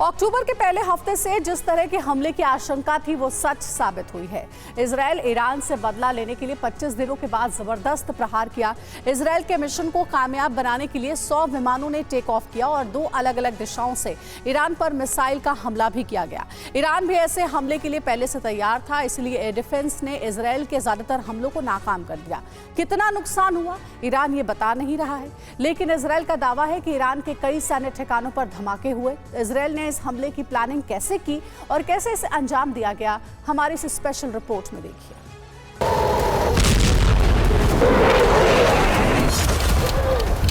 अक्टूबर के पहले हफ्ते से जिस तरह के हमले की आशंका थी वो सच साबित हुई है। इजरायल ईरान से बदला लेने के लिए 25 दिनों के बाद जबरदस्त प्रहार किया। इजरायल के मिशन को कामयाब बनाने के लिए 100 विमानों ने टेक ऑफ किया और 2 अलग अलग दिशाओं से ईरान पर मिसाइल का हमला भी किया गया। ईरान भी ऐसे हमले के लिए पहले से तैयार था, इसलिए एयर डिफेंस ने इजरायल के ज्यादातर हमलों को नाकाम कर दिया। कितना नुकसान हुआ ईरान ये बता नहीं रहा है, लेकिन इजरायल का दावा है कि ईरान के कई सैन्य ठिकानों पर धमाके हुए। इजरायल ने इस हमले की प्लानिंग कैसे की और कैसे इसे अंजाम दिया गया, हमारी इस स्पेशल रिपोर्ट में देखिए।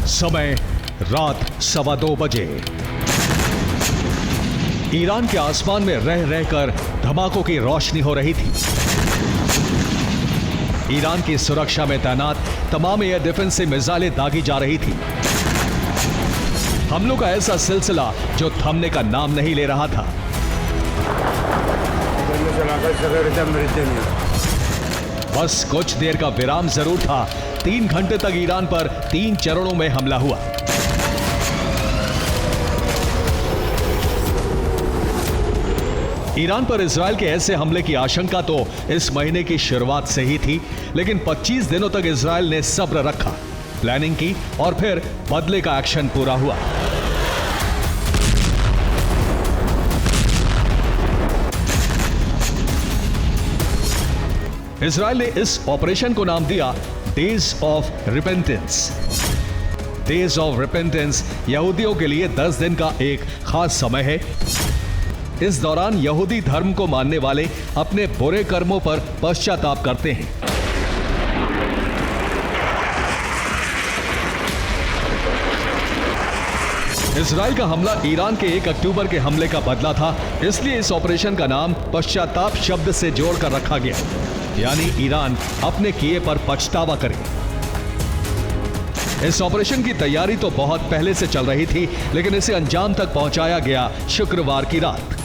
समय रात 2:15 बजे। ईरान के आसमान में रह रहकर धमाकों की रोशनी हो रही थी। ईरान की सुरक्षा में तैनात तमाम एयर डिफेंस से मिसाइलें दागी जा रही थी। हमलों का ऐसा सिलसिला जो थमने का नाम नहीं ले रहा था। बस कुछ देर का विराम जरूर था। 3 घंटे तक ईरान पर 3 चरणों में हमला हुआ। ईरान पर इजरायल के ऐसे हमले की आशंका तो इस महीने की शुरुआत से ही थी, लेकिन 25 दिनों तक इजरायल ने सब्र रखा, प्लानिंग की और फिर बदले का एक्शन पूरा हुआ। इजरायल ने इस ऑपरेशन को नाम दिया days of repentance. Days of repentance यहूदियों के लिए 10 दिन का एक खास समय है। इस दौरान यहूदी धर्म को मानने वाले अपने बुरे कर्मों पर पश्चाताप करते हैं। इजरायल का हमला ईरान के 1 अक्टूबर के हमले का बदला था, इसलिए इस ऑपरेशन का नाम पश्चाताप शब्द से जोड़कर रखा गया, यानी ईरान अपने किए पर पछतावा करे। इस ऑपरेशन की तैयारी तो बहुत पहले से चल रही थी, लेकिन इसे अंजाम तक पहुंचाया गया शुक्रवार की रात।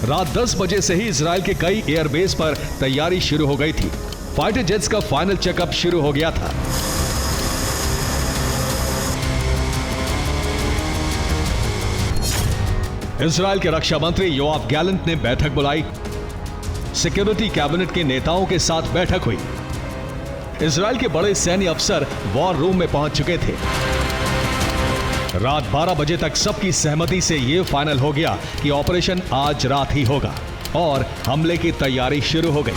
रात 10 बजे से ही इजरायल के कई एयरबेस पर तैयारी शुरू हो गई थी। फाइटर जेट्स का फाइनल चेकअप शुरू हो गया था। इजरायल के रक्षा मंत्री योआव गैलेंट ने बैठक बुलाई। सिक्योरिटी कैबिनेट के नेताओं के साथ बैठक हुई। इजरायल के बड़े सैन्य अफसर वॉर रूम में पहुंच चुके थे। रात 12 बजे तक सबकी सहमति से यह फाइनल हो गया कि ऑपरेशन आज रात ही होगा और हमले की तैयारी शुरू हो गई।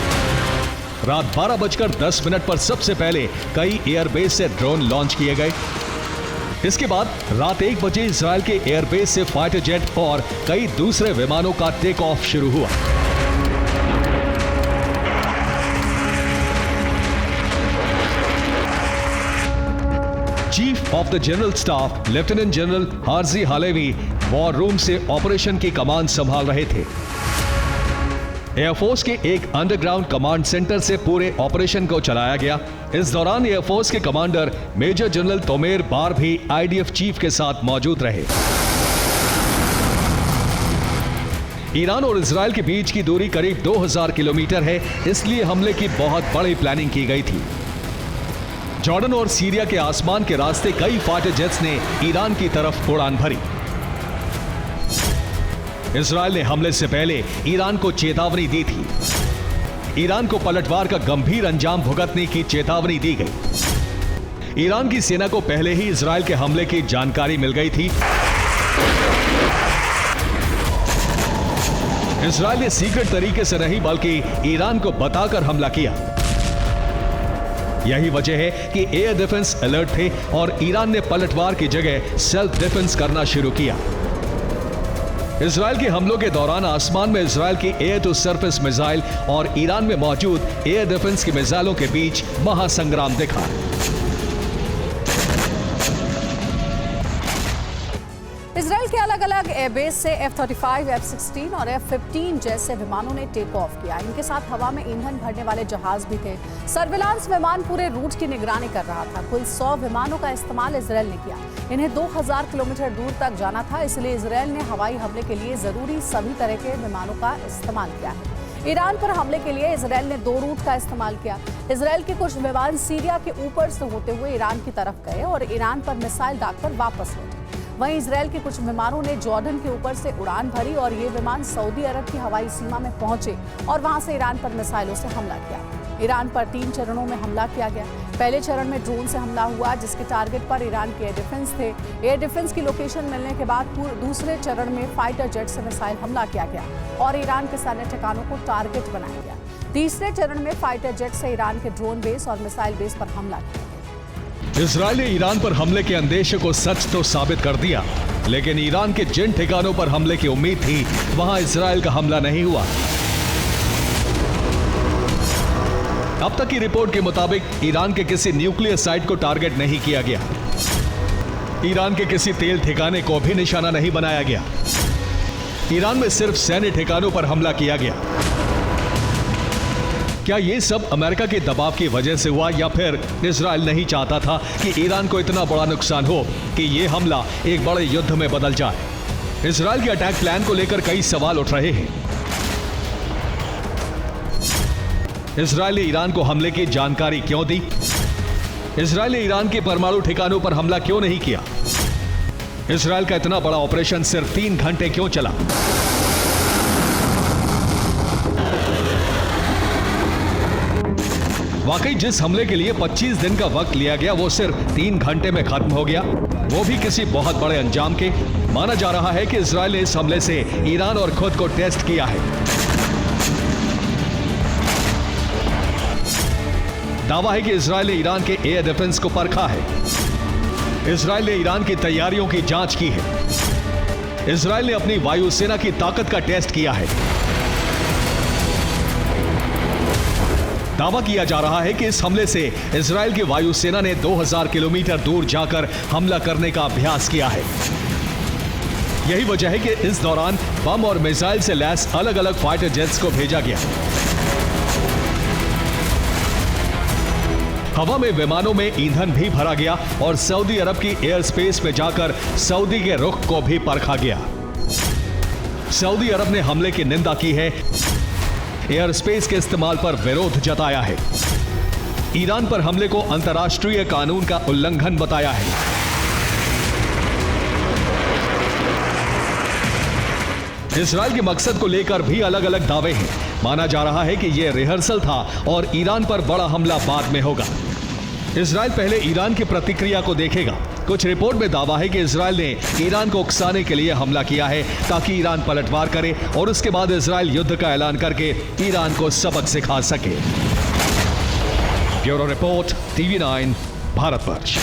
रात 12:10 पर सबसे पहले कई एयरबेस से ड्रोन लॉन्च किए गए। इसके बाद रात 1 बजे इजरायल के एयरबेस से फाइटर जेट और कई दूसरे विमानों का टेक ऑफ शुरू हुआ। Chief of the general staff lieutenant general Herzi Halevi war room से ऑपरेशन की कमान संभाल रहे थे। एयरफोर्स के एक अंडरग्राउंड कमांड सेंटर से पूरे ऑपरेशन को चलाया गया। इस दौरान एयरफोर्स के कमांडर मेजर जनरल तोमेर बार भी आईडीएफ चीफ के साथ मौजूद रहे। ईरान और इजरायल के बीच की दूरी करीब 2000 किलोमीटर है, इसलिए हमले की बहुत बड़ी प्लानिंग की गई थी। जॉर्डन और सीरिया के आसमान के रास्ते कई फाइटर जेट्स ने ईरान की तरफ उड़ान भरी। इजरायल ने हमले से पहले ईरान को चेतावनी दी थी। ईरान को पलटवार का गंभीर अंजाम भुगतने की चेतावनी दी गई। ईरान की सेना को पहले ही इजरायल के हमले की जानकारी मिल गई थी। इजरायल ने सीक्रेट तरीके से नहीं बल्कि ईरान को बताकर हमला किया। यही वजह है कि एयर डिफेंस अलर्ट थे और ईरान ने पलटवार की जगह सेल्फ डिफेंस करना शुरू किया। इजरायल के हमलों के दौरान आसमान में इजरायल की एयर टू सरफेस मिसाइल और ईरान में मौजूद एयर डिफेंस की मिसाइलों के बीच महासंग्राम दिखा। इजरायल के अलग अलग एयरबेस से F-35, F-16 और F-15 जैसे विमानों ने टेक ऑफ किया। इनके साथ हवा में ईंधन भरने वाले जहाज भी थे। सर्विलांस विमान पूरे रूट की निगरानी कर रहा था। कुल 100 विमानों का इस्तेमाल इजरायल ने किया। इन्हें 2000 किलोमीटर दूर तक जाना था, इसलिए इजरायल ने हवाई हमले के लिए जरूरी सभी तरह के विमानों का इस्तेमाल किया है। ईरान पर हमले के लिए इसराइल ने 2 रूट का इस्तेमाल किया। इसराइल के कुछ विमान सीरिया के ऊपर से होते हुए ईरान की तरफ गए और ईरान पर मिसाइल दागकर वापस लौटे। वहीं इसराइल के कुछ विमानों ने जॉर्डन के ऊपर से उड़ान भरी और ये विमान सऊदी अरब की हवाई सीमा में पहुंचे और वहां से ईरान पर मिसाइलों से हमला किया। ईरान पर 3 चरणों में हमला किया गया। पहले चरण में ड्रोन से हमला हुआ, जिसके टारगेट पर ईरान के एयर डिफेंस थे। एयर डिफेंस की लोकेशन मिलने के बाद दूसरे चरण में फाइटर जेट से मिसाइल हमला किया गया और ईरान के सैन्य ठिकानों को टारगेट बनाया गया। तीसरे चरण में फाइटर जेट से ईरान के ड्रोन बेस और मिसाइल बेस पर हमला किया गया। इजरायल ने ईरान पर हमले के अंदेशे को सच तो साबित कर दिया, लेकिन ईरान के जिन ठिकानों पर हमले की उम्मीद थी वहां इजरायल का हमला नहीं हुआ। अब तक की रिपोर्ट के मुताबिक ईरान के किसी न्यूक्लियर साइट को टारगेट नहीं किया गया। ईरान के किसी तेल ठिकाने को भी निशाना नहीं बनाया गया। ईरान में सिर्फ सैन्य ठिकानों पर हमला किया गया। क्या ये सब अमेरिका के दबाव की वजह से हुआ या फिर इजरायल नहीं चाहता था कि ईरान को इतना बड़ा नुकसान हो कि ये हमला एक बड़े युद्ध में बदल जाए? इजरायल के अटैक प्लान को लेकर कई सवाल उठ रहे हैं। इजरायल ने ईरान को हमले की जानकारी क्यों दी? इजरायल ने ईरान के परमाणु ठिकानों पर हमला क्यों नहीं किया? इजरायल का इतना बड़ा ऑपरेशन सिर्फ 3 घंटे क्यों चला? वाकई जिस हमले के लिए 25 दिन का वक्त लिया गया वो सिर्फ 3 घंटे में खत्म हो गया, वो भी किसी बहुत बड़े अंजाम के। माना जा रहा है कि इजरायल ने इस हमले से ईरान और खुद को टेस्ट किया है। दावा है कि इजरायल ने ईरान के एयर डिफेंस को परखा है। इजरायल ने ईरान की तैयारियों की जांच की है। इजरायल ने अपनी वायुसेना की ताकत का टेस्ट किया है। दावा किया जा रहा है कि इस हमले से इजरायल की वायुसेना ने 2000 किलोमीटर दूर जाकर हमला करने का अभ्यास किया है। यही वजह है कि इस दौरान बम और मिसाइल से लैस अलग अलग फाइटर जेट्स को भेजा गया। हवा में विमानों में ईंधन भी भरा गया और सऊदी अरब की एयर स्पेस में जाकर सऊदी के रुख को भी परखा गया। सऊदी अरब ने हमले की निंदा की है, एयर स्पेस के इस्तेमाल पर विरोध जताया है। ईरान पर हमले को अंतर्राष्ट्रीय कानून का उल्लंघन बताया है। इजरायल के मकसद को लेकर भी अलग अलग दावे हैं। माना जा रहा है कि यह रिहर्सल था और ईरान पर बड़ा हमला बाद में होगा। इजरायल पहले ईरान की प्रतिक्रिया को देखेगा। कुछ रिपोर्ट में दावा है कि इजरायल ने ईरान को उकसाने के लिए हमला किया है ताकि ईरान पलटवार करे और उसके बाद इजरायल युद्ध का ऐलान करके ईरान को सबक सिखा सके। Bureau report, TV9, Bharatvarsh.